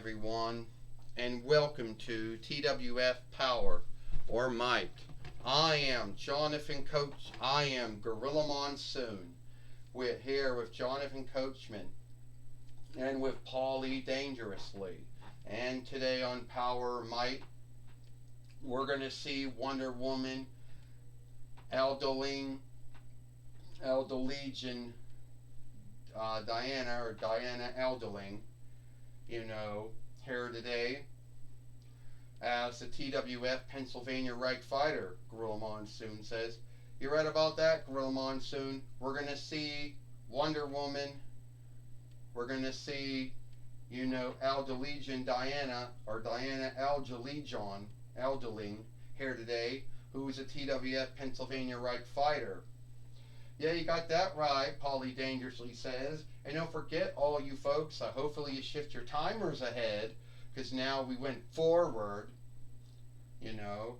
everyone, and welcome to TWF Power or Might. I am Jonathan Coach. I am Gorilla Monsoon. We're here with Jonathan Coachman and with Paulie Dangerously. And today on Power or Might, we're going to see Wonder Woman, Elderling, Elderlegion, Diana or Diana Elderling, here today as the TWF Pennsylvania Reich Fighter, Gorilla Monsoon says. You read about that, Gorilla Monsoon? We're going to see Wonder Woman. We're going to see, Elderlegion Diana, or Diana Elderling, here today, who is a TWF Pennsylvania Reich Fighter. Yeah, you got that right, Paulie Dangerously says. And don't forget, all you folks, hopefully you shift your timers ahead, because now we went forward, So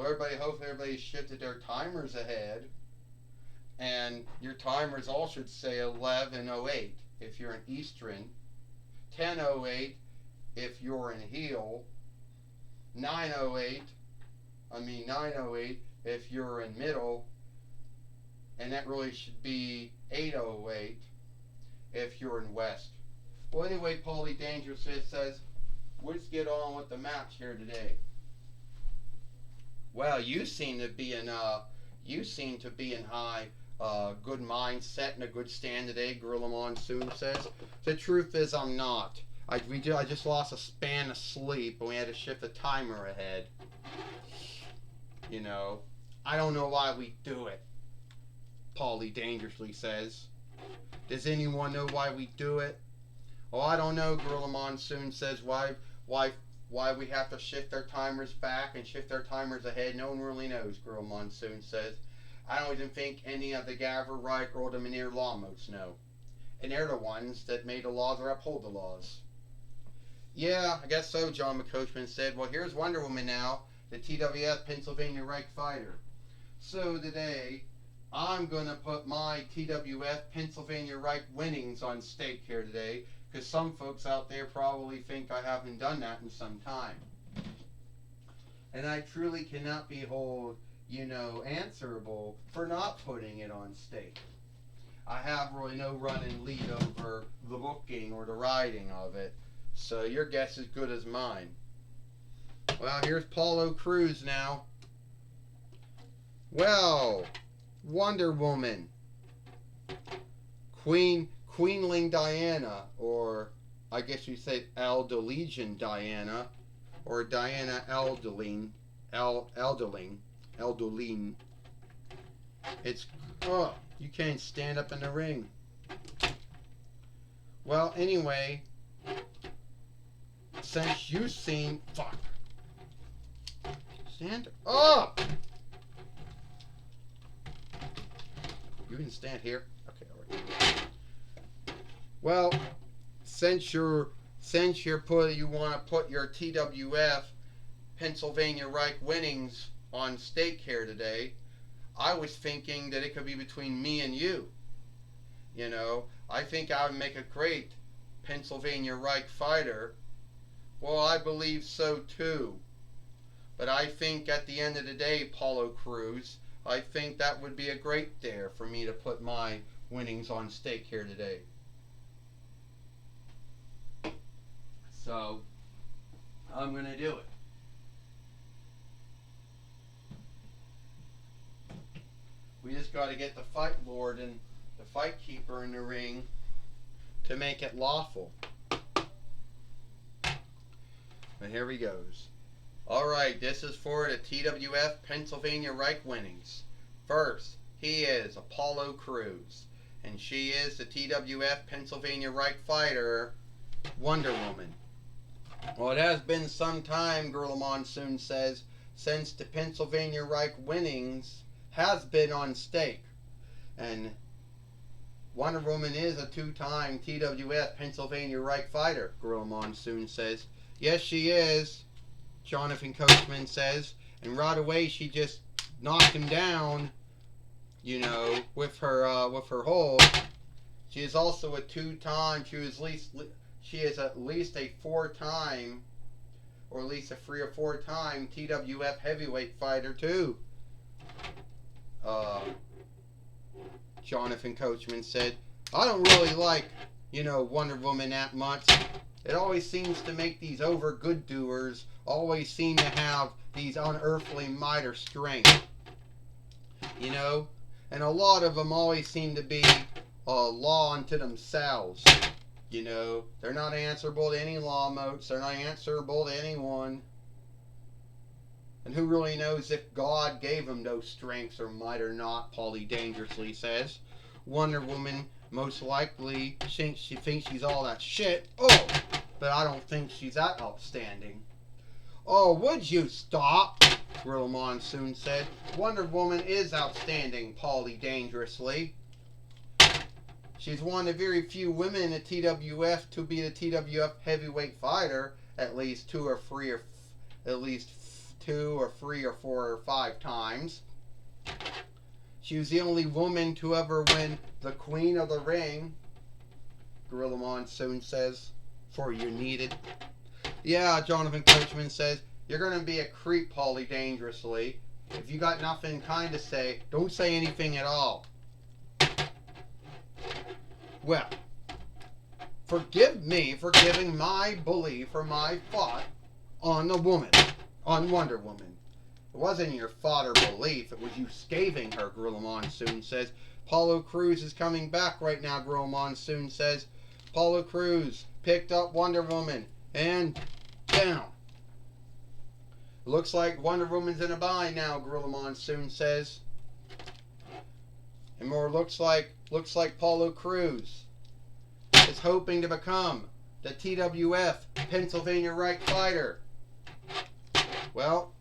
hopefully everybody shifted their timers ahead. And your timers all should say 11:08 if you're in Eastern, 10:08 if you're in Heel, 9:08 if you're in Middle, and that really should be 8:08 if you're in West. Well, anyway, Paulie Dangerous says, let's get on with the match here today. Well, you seem to be in high, good mindset and a good stand today, Gorilla Monsoon says. The truth is, I'm not. I just lost a span of sleep, and we had to shift the timer ahead. I don't know why we do it, Paulie Dangerously says. Does anyone know why we do it? Oh, I don't know, Gorilla Monsoon says. Why we have to shift our timers back and shift our timers ahead? No one really knows, Gorilla Monsoon says. I don't even think any of the Gaver, Reich, or the Mynheer Lamos know. And they're the ones that made the laws or uphold the laws. Yeah, I guess so, John McCoachman said. Well, here's Wonder Woman now, the TWF Pennsylvania Reich Fighter. So today, I'm going to put my TWF Pennsylvania Reich winnings on stake here today, because some folks out there probably think I haven't done that in some time. And I truly cannot be held, answerable for not putting it on stake. I have really no running lead over the booking or the writing of it, so your guess is good as mine. Well, here's Paulo Cruz now. Well, Wonder Woman, Queenling Diana, or I guess you say Elderlegion Diana, or Diana Elderling. It's, you can't stand up in the ring. Well, anyway, since you've seen, stand up! You can stand here. Okay, all right. Well, since you want to put your TWF Pennsylvania Reich winnings on stake here today, I was thinking that it could be between me and you. I think I would make a great Pennsylvania Reich fighter. Well, I believe so too. But I think at the end of the day, Paulo Cruz, I think that would be a great dare for me to put my winnings on stake here today. So, I'm going to do it. We just got to get the Fight Lord and the Fight Keeper in the ring to make it lawful. But here he goes. Alright, this is for the TWF Pennsylvania Reich winnings. First, he is Apollo Cruz, and she is the TWF Pennsylvania Reich Fighter, Wonder Woman. Well, it has been some time, Gorilla Monsoon says, since the Pennsylvania Reich winnings has been on stake. And Wonder Woman is a two-time TWF Pennsylvania Reich Fighter, Gorilla Monsoon says. Yes, she is, Jonathan Coachman says. And right away, she just knocked him down, with her hold. She is also a two-time, she is at least a 4-time, or at least a 3 or 4-time TWF heavyweight fighter too. Jonathan Coachman said, I don't really like, Wonder Woman that much. It always seems to make these over good doers always seem to have these unearthly might or strength. And a lot of them always seem to be a law unto themselves. They're not answerable to any law motes. They're not answerable to anyone. And who really knows if God gave them those strengths or might or not, Paulie dangerously says. Wonder Woman most likely thinks she's all that shit. Oh, but I don't think she's that outstanding. Oh, would you stop? Gorilla Monsoon said. Wonder Woman is outstanding, Paulie dangerously. She's one of very few women in the TWF to be the TWF heavyweight fighter at least 2 or 3 or 4 or 5 times. She was the only woman to ever win the Queen of the Ring, Gorilla Monsoon says, for you needed. Yeah, Jonathan Coachman says, you're going to be a creep, Paulie dangerously. If you got nothing kind to say, don't say anything at all. Well, forgive me for giving my belief or my thought on the woman, on Wonder Woman. It wasn't your thought or belief, it was you scathing her, Gorilla Monsoon says. Apollo Crews is coming back right now, Gorilla Monsoon says. Apollo Crews picked up Wonder Woman and down. Looks like Wonder Woman's in a bind now, Gorilla Monsoon says. And more looks like Apollo Crews is hoping to become the TWF Pennsylvania Right fighter. Well,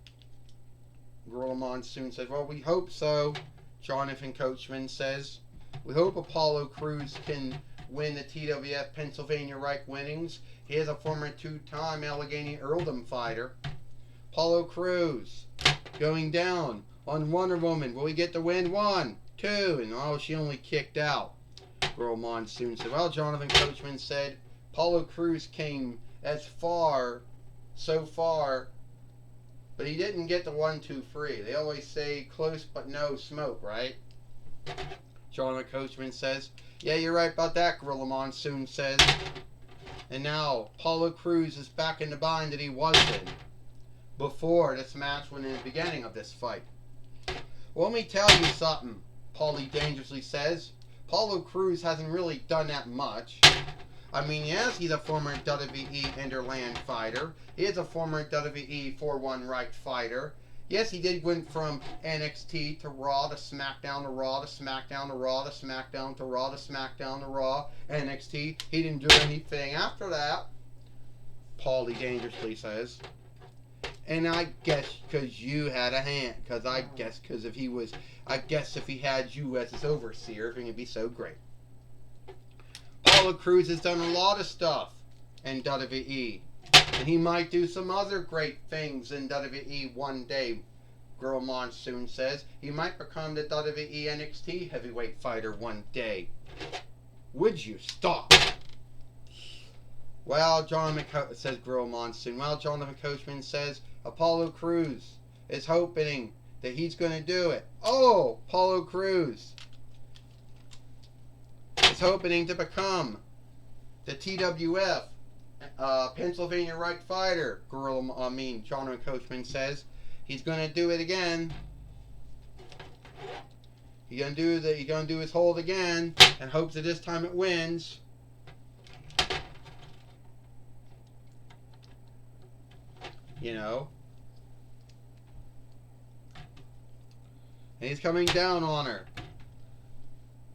Gorilla Monsoon says, well, we hope so. Jonathan Coachman says, we hope Apollo Crews can win the TWF Pennsylvania Right winnings. He is a former 2-time Allegheny Earldom fighter. Apollo Crews going down on Wonder Woman. Will he get the win? 1, 2, and oh, she only kicked out. Gorilla Monsoon said, well, Jonathan Coachman said, Apollo Crews came so far, but he didn't get the 1, 2, 3. They always say close but no smoke, right? Jonathan Coachman says, yeah, you're right about that, Gorilla Monsoon says. And now, Apollo Crews is back in the bind that he was in before this match when in the beginning of this fight. Well, let me tell you something, Paulie dangerously says. Apollo Crews hasn't really done that much. I mean, yes, he's a former WWE Interland fighter. He is a former WWE 4-1 Right fighter. Yes, he did win from NXT to Raw to SmackDown to Raw to SmackDown to Raw to SmackDown to Raw to SmackDown to Raw. NXT. He didn't do anything after that, Paulie dangerously says. And I guess because you had a hand. Because if he had you as his overseer, it would be so great. Apollo Crews has done a lot of stuff in WWE. And he might do some other great things in WWE one day, Gorilla Monsoon says. He might become the WWE NXT heavyweight fighter one day. Would you stop? Well, says Gorilla Monsoon. Well, Jonathan Coachman says Apollo Crews is hoping that he's going to do it. Oh, Apollo Crews is hoping to become the TWF Pennsylvania Right fighter. Jonathan Coachman says he's going to do it again. He's going to do his hold again and hopes that this time it wins. And he's coming down on her.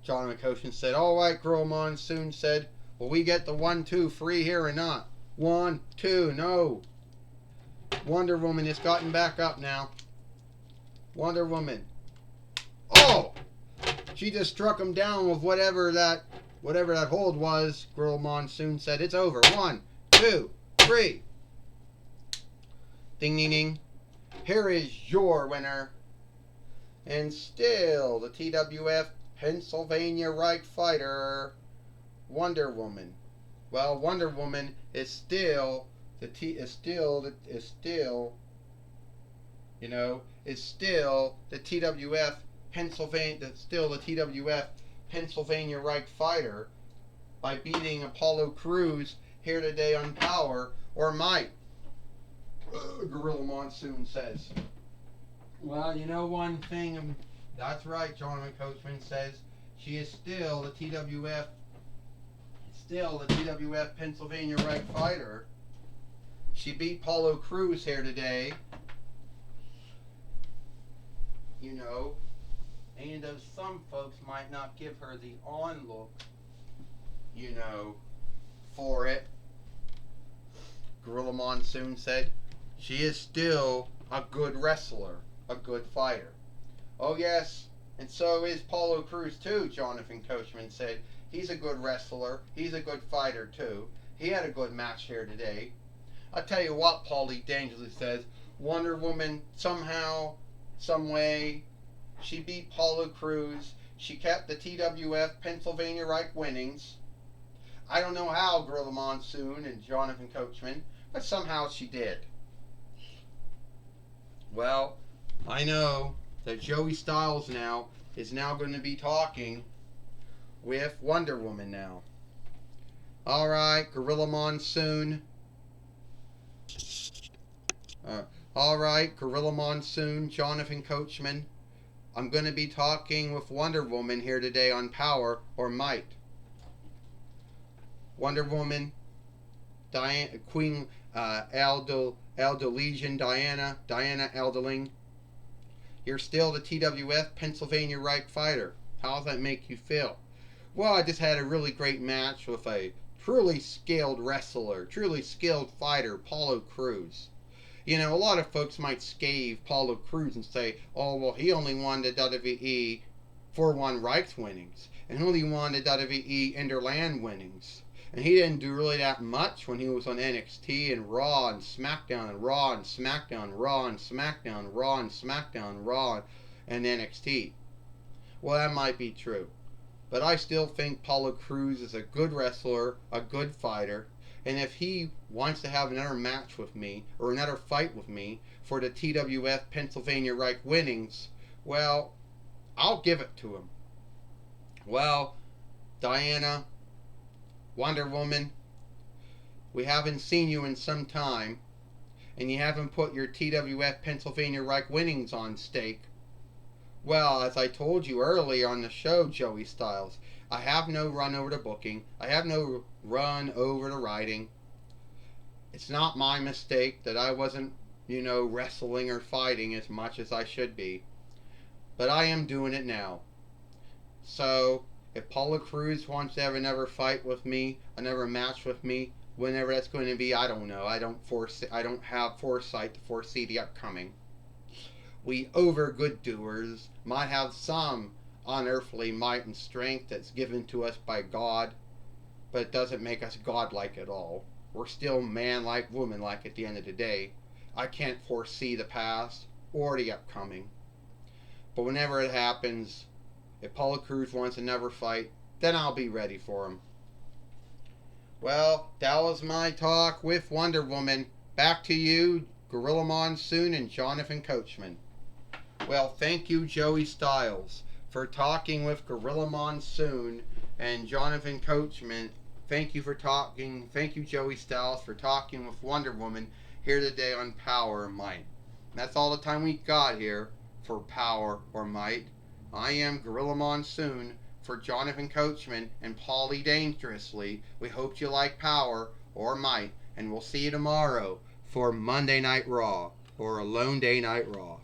Jonathan Coachman said, all right, Gorilla Monsoon said, will we get the 1, 2, 3 here or not? 1, 2, no. Wonder Woman has gotten back up now. Wonder Woman. Oh! She just struck him down with whatever that hold was. Gorilla Monsoon said, it's over. 1, 2, 3. Ding, ding, ding. Here is your winner. And still the TWF Pennsylvania Right fighter, Wonder Woman. Well, Wonder Woman is still the T is still you know is still the TWF Pennsylvania still the TWF Pennsylvania Reich fighter by beating Apollo Crews here today on Power or Might. Gorilla Monsoon says. Well, you know one thing. That's right. Jonathan Coachman says she is still the TWF Pennsylvania Reich fighter. She beat Apollo Crews here today. You know, and though some folks might not give her the on look, you know, for it, Gorilla Monsoon said she is still a good wrestler, a good fighter. Oh yes, and so is Apollo Crews too, Jonathan Coachman said. He's a good wrestler, he's a good fighter too. He had a good match here today. I'll tell you what, Paulie Dangerously says, Wonder Woman somehow, some way, she beat Apollo Crews. She kept the TWF Pennsylvania Reich winnings. I don't know how, Gorilla Monsoon and Jonathan Coachman, but somehow she did. Well, I know that Joey Styles now is now going to be talking with Wonder Woman now. Alright, Gorilla Monsoon. Alright, Gorilla Monsoon, Jonathan Coachman. I'm going to be talking with Wonder Woman here today on Power or Might. Wonder Woman, Queen Legion, Diana Eldeling. You're still the TWF Pennsylvania Reich fighter. How does that make you feel? Well, I just had a really great match with a truly skilled wrestler, truly skilled fighter, Apollo Crews. You know, a lot of folks might scathe Apollo Crews and say, oh, well, he only won the WWE 4-1 Reich winnings, and he only won the WWE Interland winnings. And he didn't do really that much when he was on NXT and Raw and SmackDown and Raw and SmackDown, Raw and SmackDown, Raw and SmackDown, Raw and NXT. Well, that might be true. But I still think Apollo Crews is a good wrestler, a good fighter, and if he wants to have another match with me, or another fight with me, for the TWF Pennsylvania Reich winnings, well, I'll give it to him. Well, Diana, Wonder Woman, we haven't seen you in some time, and you haven't put your TWF Pennsylvania Reich winnings on stake. Well, as I told you earlier on the show, Joey Styles, I have no run over the booking. I have no run over the writing. It's not my mistake that I wasn't, you know, wrestling or fighting as much as I should be. But I am doing it now. So, if Apollo Crews wants to have another fight with me, another match with me, whenever that's going to be, I don't know. I don't have foresight to foresee the upcoming. We over good doers might have some unearthly might and strength that's given to us by God, but it doesn't make us godlike at all. We're still man-like, woman-like at the end of the day. I can't foresee the past or the upcoming. But whenever it happens, if Apollo Crews wants another fight, then I'll be ready for him. Well, that was my talk with Wonder Woman. Back to you, Gorilla Monsoon and Jonathan Coachman. Well, thank you, Joey Styles, for talking with Gorilla Monsoon and Jonathan Coachman. Thank you for talking. Thank you, Joey Styles, for talking with Wonder Woman here today on Power or Might. That's all the time we got here for Power or Might. I am Gorilla Monsoon for Jonathan Coachman and Paulie Dangerously. We hope you like Power or Might, and we'll see you tomorrow for Monday Night Raw or a Lone Day Night Raw.